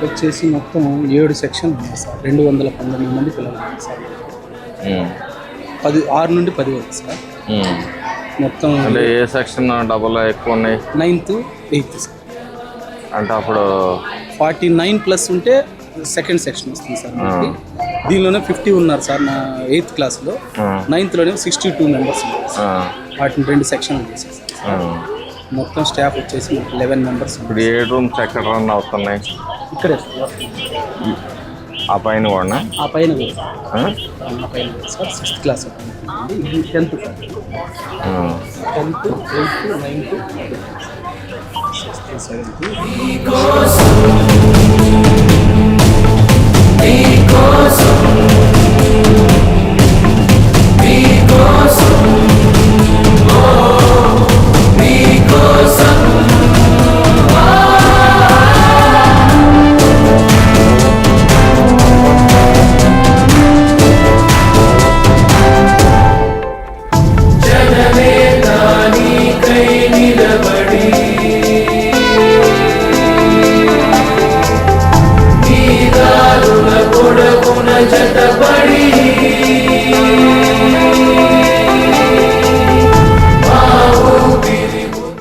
వచ్చేసి మొత్తం 7 సెక్షన్ ఉన్నాయి సార్. 219 మంది పిల్లలు ఉన్నారు సార్. 6 నుండి 10 వరకు సార్. మొత్తం అంటే ఏ సెక్షన్ డబల్ ఎక్కువ ఉన్నాయి? 9th 8th sir. అంటే అప్పుడు 49 ప్లస్ ఉంటే సెకండ్ సెక్షన్ వస్తుంది సార్ మనకి. దీనిలోనే 50 ఉన్నారు సార్ నా 8th క్లాస్లో. 9thలోనే 62 మెంబర్స్ ఉన్నారు సార్. వాటిని 2 సెక్షన్లు చేశారు సార్. మొత్తం స్టాఫ్ వచ్చేసి 11 మెంబర్స్. ఇప్పుడు ఏ రూమ్స్ ఎక్కడ రన్ అవుతున్నాయి? ఇక్కడే సార్. ఆ పైన కూడా? ఆ పైన కూడా సార్ 6th క్లాస్ ఇది 10th sir. 10th 8th 9th 6th 7th.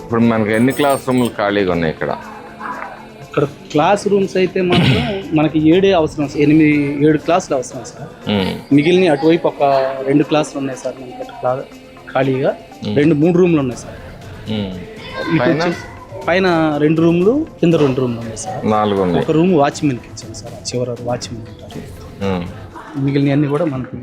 ఇప్పుడు మనకి ఎన్ని క్లాస్ రూమ్లు ఖాళీగా ఉన్నాయి ఇక్కడ? ఇక్కడ క్లాస్ రూమ్స్ అయితే మాత్రం మనకి 7 అవసరం సార్. 7 క్లాసులు అవసరం సార్. మిగిలిన అటువైపు ఒక 2 క్లాసులు ఉన్నాయి సార్ మనకి ఖాళీగా. 3 రూమ్లు ఉన్నాయి సార్. పైన 2 రూమ్లు, కింద 2 రూమ్లు ఉన్నాయి సార్. 4 ఉన్నాయి. ఒక రూమ్ వాచ్మెన్కి ఇచ్చాను సార్. చివరి వాచ్మెన్ ఉంటారు. మిగిలిన అన్ని కూడా మనకి